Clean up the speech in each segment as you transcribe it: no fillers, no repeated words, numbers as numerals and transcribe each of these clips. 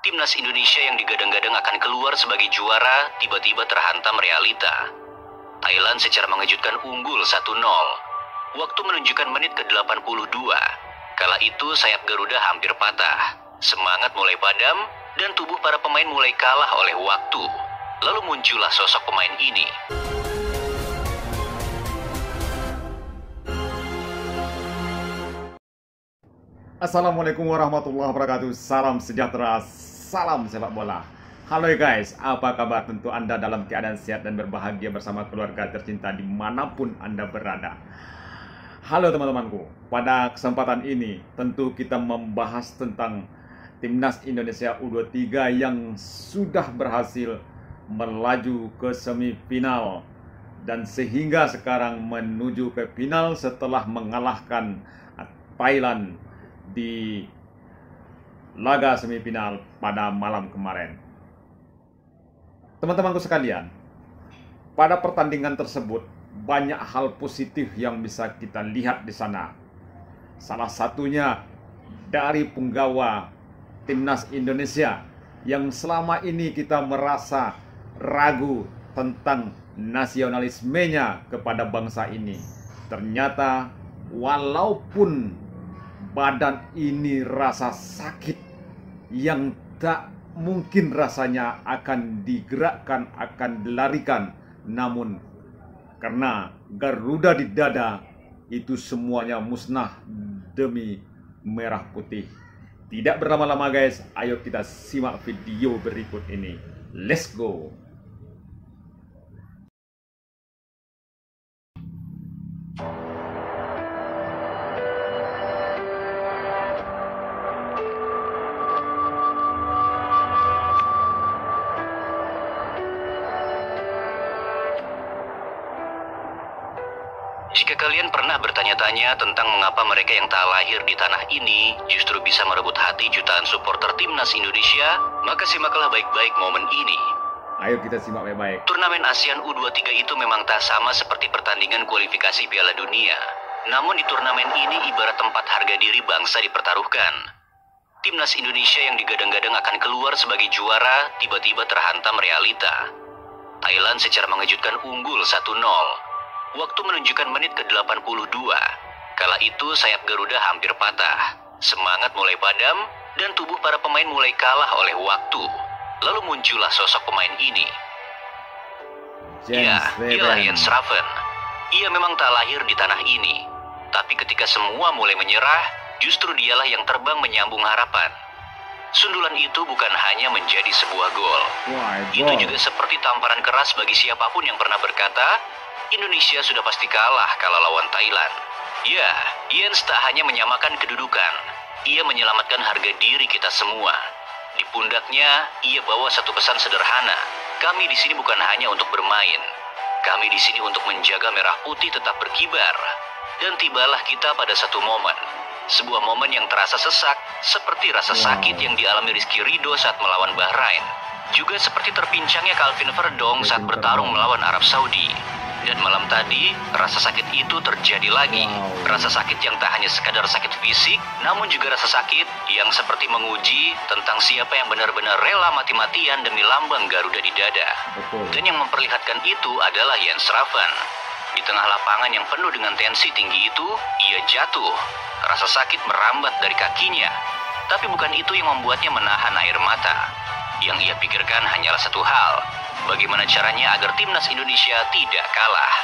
Timnas Indonesia yang digadang-gadang akan keluar sebagai juara tiba-tiba terhantam realita. Thailand secara mengejutkan unggul 1-0. Waktu menunjukkan menit ke-82. Kala itu sayap Garuda hampir patah. Semangat mulai padam dan tubuh para pemain mulai kalah oleh waktu. Lalu muncullah sosok pemain ini. Assalamualaikum warahmatullahi wabarakatuh. Salam sejahtera, salam sepak bola. Halo guys, apa kabar? Tentu Anda dalam keadaan sehat dan berbahagia bersama keluarga tercinta dimanapun Anda berada. Halo teman-temanku, pada kesempatan ini tentu kita membahas tentang Timnas Indonesia U23 yang sudah berhasil melaju ke semifinal dan sehingga sekarang menuju ke final setelah mengalahkan Thailand di laga semifinal pada malam kemarin. Teman-temanku sekalian, pada pertandingan tersebut banyak hal positif yang bisa kita lihat di sana. Salah satunya dari punggawa Timnas Indonesia yang selama ini kita merasa ragu tentang nasionalismenya kepada bangsa ini. Ternyata walaupun badan ini rasa sakit yang tak mungkin rasanya akan digerakkan, akan dilarikan, namun karena Garuda di dada itu semuanya musnah demi merah putih. Tidak berlama-lama guys, ayo kita simak video berikut ini. Let's go. Jika kalian pernah bertanya-tanya tentang mengapa mereka yang tak lahir di tanah ini justru bisa merebut hati jutaan supporter Timnas Indonesia, maka simaklah baik-baik momen ini. Ayo kita simak baik-baik. Turnamen ASEAN U23 itu memang tak sama seperti pertandingan kualifikasi Piala Dunia. Namun di turnamen ini ibarat tempat harga diri bangsa dipertaruhkan. Timnas Indonesia yang digadang-gadang akan keluar sebagai juara tiba-tiba terhantam realita. Thailand secara mengejutkan unggul 1-0. Waktu menunjukkan menit ke-82. Kala itu sayap Garuda hampir patah. Semangat mulai padam dan tubuh para pemain mulai kalah oleh waktu. Lalu muncullah sosok pemain ini. Dialah Jens Schraven. Ia memang tak lahir di tanah ini. Tapi ketika semua mulai menyerah, justru dialah yang terbang menyambung harapan. Sundulan itu bukan hanya menjadi sebuah gol. Itu juga seperti tamparan keras bagi siapapun yang pernah berkata, Indonesia sudah pasti kalah kalau lawan Thailand. Ya, Jens tak hanya menyamakan kedudukan, ia menyelamatkan harga diri kita semua. Di pundaknya, ia bawa satu pesan sederhana. Kami di sini bukan hanya untuk bermain. Kami di sini untuk menjaga merah putih tetap berkibar. Dan tibalah kita pada satu momen. Sebuah momen yang terasa sesak, seperti rasa sakit yang dialami Rizky Ridho saat melawan Bahrain. Juga seperti terpincangnya Calvin Verdong saat bertarung melawan Arab Saudi. Dan malam tadi, rasa sakit itu terjadi lagi. Rasa sakit yang tak hanya sekadar sakit fisik, namun juga rasa sakit yang seperti menguji tentang siapa yang benar-benar rela mati-matian demi lambang Garuda di dada. Dan yang memperlihatkan itu adalah Jens Schraven. Di tengah lapangan yang penuh dengan tensi tinggi itu, ia jatuh. Rasa sakit merambat dari kakinya. Tapi bukan itu yang membuatnya menahan air mata. Yang ia pikirkan hanyalah satu hal. Bagaimana caranya agar Timnas Indonesia tidak kalah?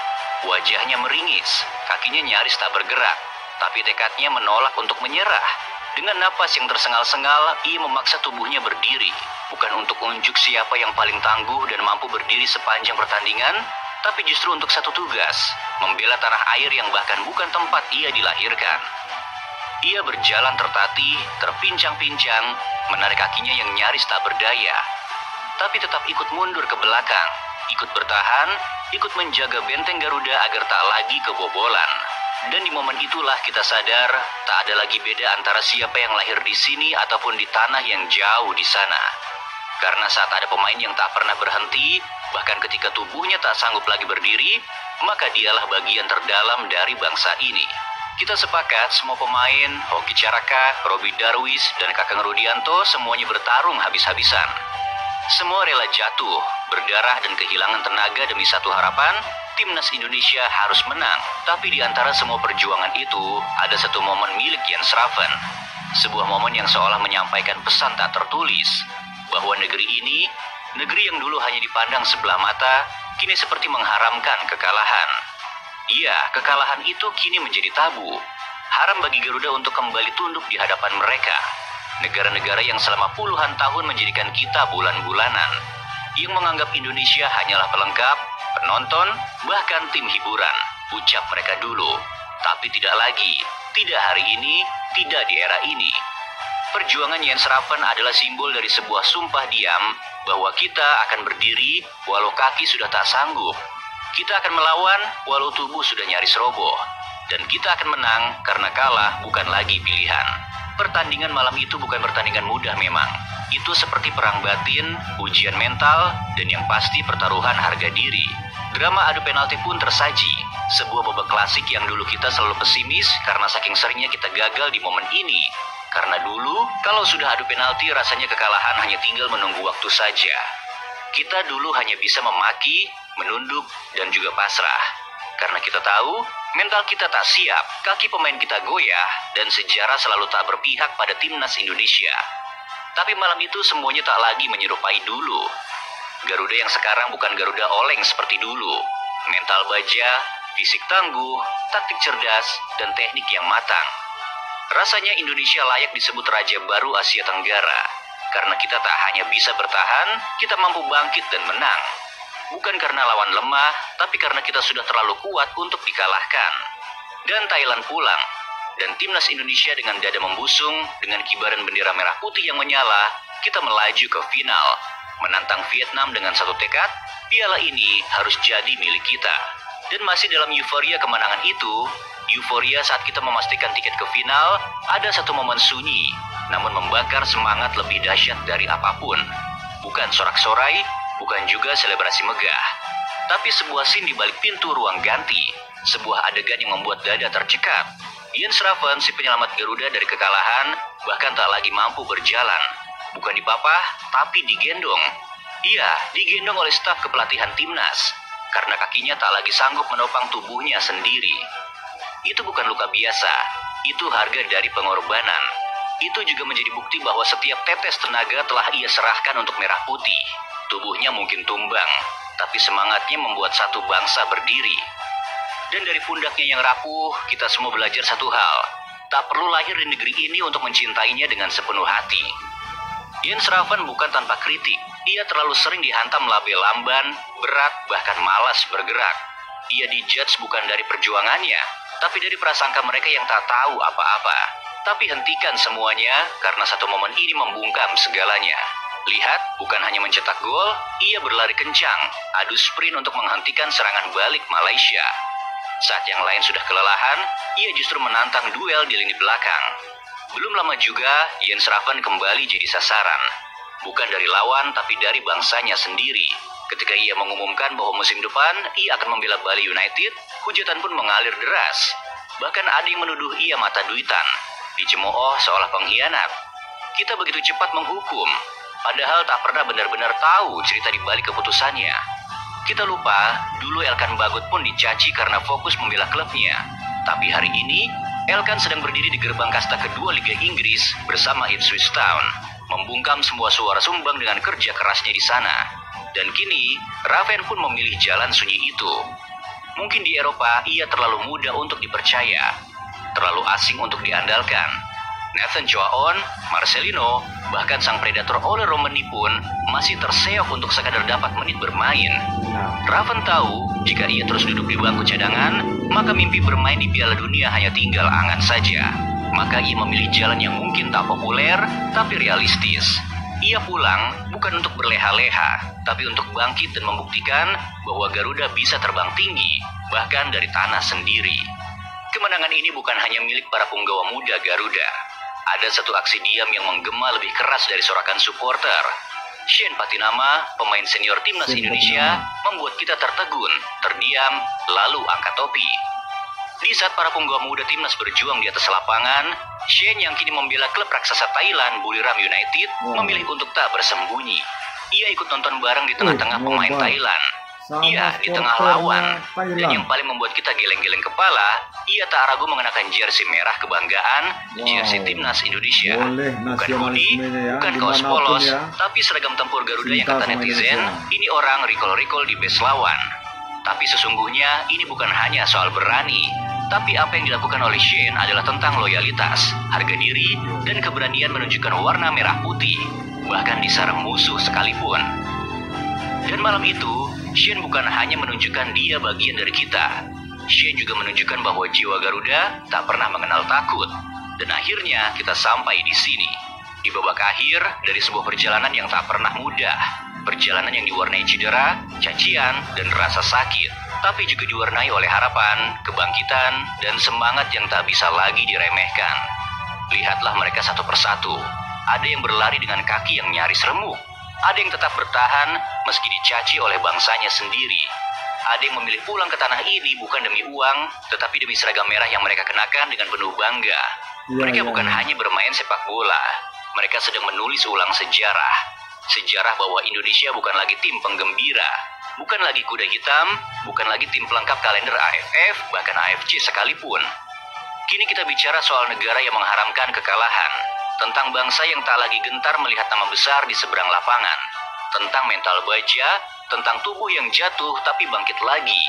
Wajahnya meringis, kakinya nyaris tak bergerak, tapi tekadnya menolak untuk menyerah. Dengan napas yang tersengal-sengal, ia memaksa tubuhnya berdiri. Bukan untuk unjuk siapa yang paling tangguh dan mampu berdiri sepanjang pertandingan, tapi justru untuk satu tugas, membela tanah air yang bahkan bukan tempat ia dilahirkan. Ia berjalan tertatih, terpincang-pincang, menarik kakinya yang nyaris tak berdaya. Tapi tetap ikut mundur ke belakang, ikut bertahan, ikut menjaga benteng Garuda agar tak lagi kebobolan. Dan di momen itulah kita sadar, tak ada lagi beda antara siapa yang lahir di sini ataupun di tanah yang jauh di sana. Karena saat ada pemain yang tak pernah berhenti, bahkan ketika tubuhnya tak sanggup lagi berdiri, maka dialah bagian terdalam dari bangsa ini. Kita sepakat semua pemain, Hoki Caraka, Robi Darwis, dan Kakang Rudianto semuanya bertarung habis-habisan. Semua rela jatuh, berdarah dan kehilangan tenaga demi satu harapan, timnas Indonesia harus menang. Tapi di antara semua perjuangan itu, ada satu momen milik Jens Raven. Sebuah momen yang seolah menyampaikan pesan tak tertulis, bahwa negeri ini, negeri yang dulu hanya dipandang sebelah mata, kini seperti mengharamkan kekalahan. Iya, kekalahan itu kini menjadi tabu. Haram bagi Garuda untuk kembali tunduk di hadapan mereka. Negara-negara yang selama puluhan tahun menjadikan kita bulan-bulanan, yang menganggap Indonesia hanyalah pelengkap, penonton, bahkan tim hiburan. Ucap mereka dulu, tapi tidak lagi, tidak hari ini, tidak di era ini. Perjuangan Jens Raven adalah simbol dari sebuah sumpah diam bahwa kita akan berdiri walau kaki sudah tak sanggup. Kita akan melawan walau tubuh sudah nyaris roboh. Dan kita akan menang karena kalah bukan lagi pilihan. Pertandingan malam itu bukan pertandingan mudah memang. Itu seperti perang batin, ujian mental, dan yang pasti pertaruhan harga diri. Drama adu penalti pun tersaji. Sebuah babak klasik yang dulu kita selalu pesimis karena saking seringnya kita gagal di momen ini. Karena dulu, kalau sudah adu penalti rasanya kekalahan hanya tinggal menunggu waktu saja. Kita dulu hanya bisa memaki, menunduk, dan juga pasrah. Karena kita tahu, mental kita tak siap, kaki pemain kita goyah, dan sejarah selalu tak berpihak pada timnas Indonesia. Tapi malam itu semuanya tak lagi menyerupai dulu. Garuda yang sekarang bukan Garuda oleng seperti dulu. Mental baja, fisik tangguh, taktik cerdas, dan teknik yang matang. Rasanya Indonesia layak disebut Raja Baru Asia Tenggara. Karena kita tak hanya bisa bertahan, kita mampu bangkit dan menang. Bukan karena lawan lemah, tapi karena kita sudah terlalu kuat untuk dikalahkan. Dan Thailand pulang. Dan timnas Indonesia dengan dada membusung, dengan kibaran bendera merah putih yang menyala, kita melaju ke final. Menantang Vietnam dengan satu tekad, piala ini harus jadi milik kita. Dan masih dalam euforia kemenangan itu, euforia saat kita memastikan tiket ke final, ada satu momen sunyi, namun membakar semangat lebih dahsyat dari apapun. Bukan sorak-sorai, bukan juga selebrasi megah, tapi sebuah scene di balik pintu ruang ganti, sebuah adegan yang membuat dada tercekat. Jens Raven, si penyelamat Garuda dari kekalahan, bahkan tak lagi mampu berjalan. Bukan dipapah, tapi digendong. Iya, digendong oleh staf kepelatihan timnas, karena kakinya tak lagi sanggup menopang tubuhnya sendiri. Itu bukan luka biasa, itu harga dari pengorbanan. Itu juga menjadi bukti bahwa setiap tetes tenaga telah ia serahkan untuk merah putih. Tubuhnya mungkin tumbang, tapi semangatnya membuat satu bangsa berdiri. Dan dari pundaknya yang rapuh, kita semua belajar satu hal. Tak perlu lahir di negeri ini untuk mencintainya dengan sepenuh hati. Jens Raven bukan tanpa kritik. Ia terlalu sering dihantam label lamban, berat, bahkan malas bergerak. Ia dijudge bukan dari perjuangannya, tapi dari prasangka mereka yang tak tahu apa-apa. Tapi hentikan semuanya, karena satu momen ini membungkam segalanya. Lihat, bukan hanya mencetak gol, ia berlari kencang, adu sprint untuk menghentikan serangan balik Malaysia. Saat yang lain sudah kelelahan, ia justru menantang duel di lini belakang. Belum lama juga, Jens Raven kembali jadi sasaran. Bukan dari lawan, tapi dari bangsanya sendiri. Ketika ia mengumumkan bahwa musim depan, ia akan membela Bali United, hujatan pun mengalir deras. Bahkan ada yang menuduh ia mata duitan, dicemooh seolah pengkhianat. Kita begitu cepat menghukum, padahal tak pernah benar-benar tahu cerita di balik keputusannya. Kita lupa, dulu Elkan Bagot pun dicaci karena fokus membela klubnya. Tapi hari ini, Elkan sedang berdiri di gerbang kasta kedua Liga Inggris bersama Ipswich Town, membungkam semua suara sumbang dengan kerja kerasnya di sana. Dan kini, Raven pun memilih jalan sunyi itu. Mungkin di Eropa, ia terlalu muda untuk dipercaya, terlalu asing untuk diandalkan. Nathan Choaon, Marcelino, bahkan sang predator Ole Romani pun masih terseok untuk sekadar dapat menit bermain. Raven tahu, jika ia terus duduk di bangku cadangan, maka mimpi bermain di Piala Dunia hanya tinggal angan saja. Maka ia memilih jalan yang mungkin tak populer, tapi realistis. Ia pulang bukan untuk berleha-leha, tapi untuk bangkit dan membuktikan bahwa Garuda bisa terbang tinggi, bahkan dari tanah sendiri. Kemenangan ini bukan hanya milik para punggawa muda Garuda. Ada satu aksi diam yang menggema lebih keras dari sorakan supporter. Shane Patinama, pemain senior timnas Indonesia, membuat kita tertegun, terdiam, lalu angkat topi. Di saat para punggawa muda timnas berjuang di atas lapangan, Shane yang kini membela klub raksasa Thailand, Buriram United, memilih untuk tak bersembunyi. Ia ikut nonton bareng di tengah-tengah pemain Thailand. Iya, di tengah lawan. Dan yang paling membuat kita geleng-geleng kepala, ia tak ragu mengenakan jersey merah kebanggaan, jersey timnas Indonesia. Bukan hoodie, bukan kaos polos, tapi seragam tempur Garuda yang kata netizen, ini orang recall-recall di base lawan. Tapi sesungguhnya ini bukan hanya soal berani, tapi apa yang dilakukan oleh Shane adalah tentang loyalitas, harga diri, dan keberanian menunjukkan warna merah putih, bahkan di sarang musuh sekalipun. Dan malam itu, Shane bukan hanya menunjukkan dia bagian dari kita. Shane juga menunjukkan bahwa jiwa Garuda tak pernah mengenal takut. Dan akhirnya kita sampai di sini, di babak akhir dari sebuah perjalanan yang tak pernah mudah. Perjalanan yang diwarnai cedera, cacian, dan rasa sakit, tapi juga diwarnai oleh harapan, kebangkitan, dan semangat yang tak bisa lagi diremehkan. Lihatlah mereka satu persatu. Ada yang berlari dengan kaki yang nyaris remuk. Ada yang tetap bertahan meski dicaci oleh bangsanya sendiri. Ada yang memilih pulang ke tanah ini bukan demi uang, tetapi demi seragam merah yang mereka kenakan dengan penuh bangga. Mereka bukan hanya bermain sepak bola. Mereka sedang menulis ulang sejarah. Sejarah bahwa Indonesia bukan lagi tim penggembira, bukan lagi kuda hitam, bukan lagi tim pelengkap kalender AFF, bahkan AFC sekalipun. Kini kita bicara soal negara yang mengharamkan kekalahan, tentang bangsa yang tak lagi gentar melihat nama besar di seberang lapangan, tentang mental baja, tentang tubuh yang jatuh tapi bangkit lagi,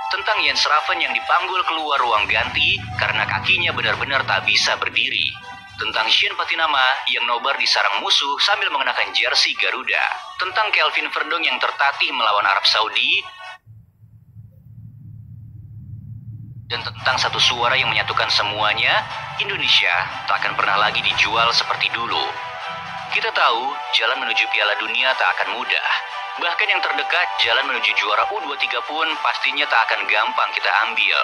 tentang Jens Raven yang dipanggul keluar ruang ganti karena kakinya benar-benar tak bisa berdiri, tentang Shane Patinama yang nobar di sarang musuh sambil mengenakan jersey Garuda, tentang Kelvin Verdong yang tertatih melawan Arab Saudi, dan tentang satu suara yang menyatukan semuanya, Indonesia tak akan pernah lagi dijual seperti dulu. Kita tahu jalan menuju Piala Dunia tak akan mudah. Bahkan yang terdekat, jalan menuju juara U23 pun pastinya tak akan gampang kita ambil.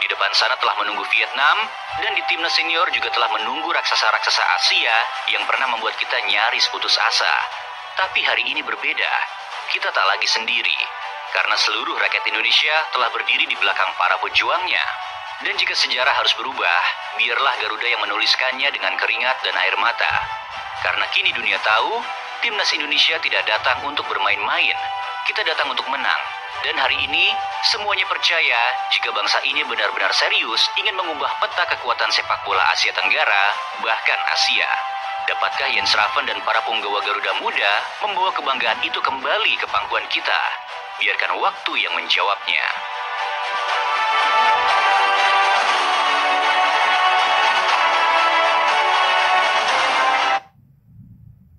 Di depan sana telah menunggu Vietnam, dan di timnas senior juga telah menunggu raksasa-raksasa Asia yang pernah membuat kita nyaris putus asa. Tapi hari ini berbeda, kita tak lagi sendiri, karena seluruh rakyat Indonesia telah berdiri di belakang para pejuangnya. Dan jika sejarah harus berubah, biarlah Garuda yang menuliskannya dengan keringat dan air mata. Karena kini dunia tahu, timnas Indonesia tidak datang untuk bermain-main, kita datang untuk menang. Dan hari ini, semuanya percaya jika bangsa ini benar-benar serius ingin mengubah peta kekuatan sepak bola Asia Tenggara, bahkan Asia. Dapatkah Jens Raven dan para punggawa Garuda Muda membawa kebanggaan itu kembali ke pangkuan kita? Biarkan waktu yang menjawabnya.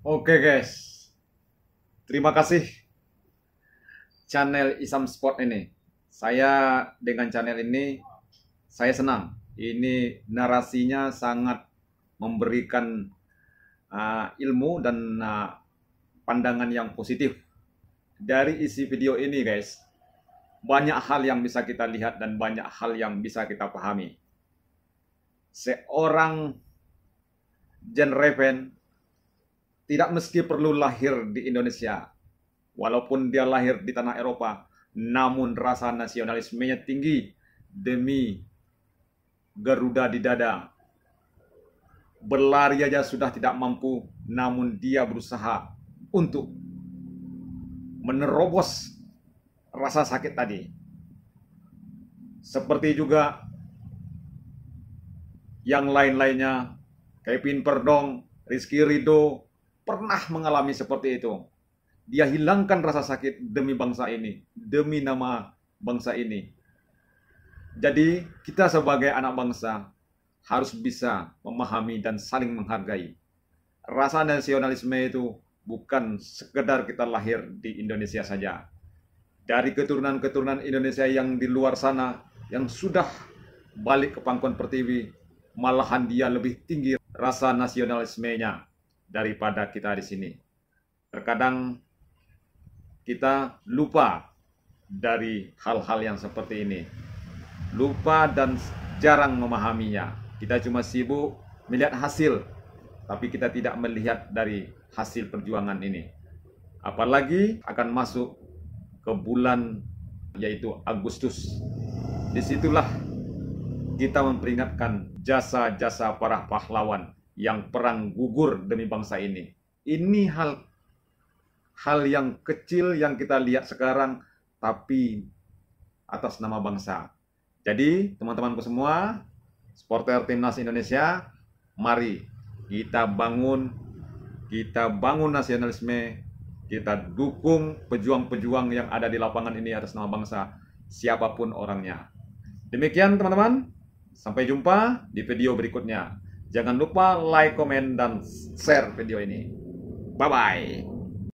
Oke guys, terima kasih channel Isam Sport ini. Saya dengan channel ini, saya senang. Ini narasinya sangat memberikan ilmu dan pandangan yang positif. Dari isi video ini guys, banyak hal yang bisa kita lihat dan banyak hal yang bisa kita pahami. Seorang Jens Raven tidak meski perlu lahir di Indonesia. Walaupun dia lahir di tanah Eropa, namun rasa nasionalismenya tinggi demi Garuda di dada. Berlari aja sudah tidak mampu, namun dia berusaha untuk menerobos rasa sakit tadi. Seperti juga yang lain-lainnya, Kelvin Verdong, Rizky Ridho pernah mengalami seperti itu. Dia hilangkan rasa sakit demi bangsa ini, demi nama bangsa ini. Jadi kita sebagai anak bangsa harus bisa memahami dan saling menghargai. Rasa nasionalisme itu bukan sekedar kita lahir di Indonesia saja. Dari keturunan-keturunan Indonesia yang di luar sana, yang sudah balik ke pangkuan pertiwi, malahan dia lebih tinggi rasa nasionalismenya daripada kita di sini. Terkadang kita lupa dari hal-hal yang seperti ini. Lupa dan jarang memahaminya. Kita cuma sibuk melihat hasil, tapi kita tidak melihat dari hasil perjuangan ini. Apalagi akan masuk ke bulan yaitu Agustus. Disitulah kita memperingatkan jasa-jasa para pahlawan yang perang gugur demi bangsa ini. Ini hal yang kecil yang kita lihat sekarang, tapi atas nama bangsa. Jadi, teman-temanku semua, supporter Timnas Indonesia, mari kita bangun nasionalisme, kita dukung pejuang-pejuang yang ada di lapangan ini atas nama bangsa, siapapun orangnya. Demikian teman-teman, sampai jumpa di video berikutnya. Jangan lupa like, komen, dan share video ini. Bye-bye.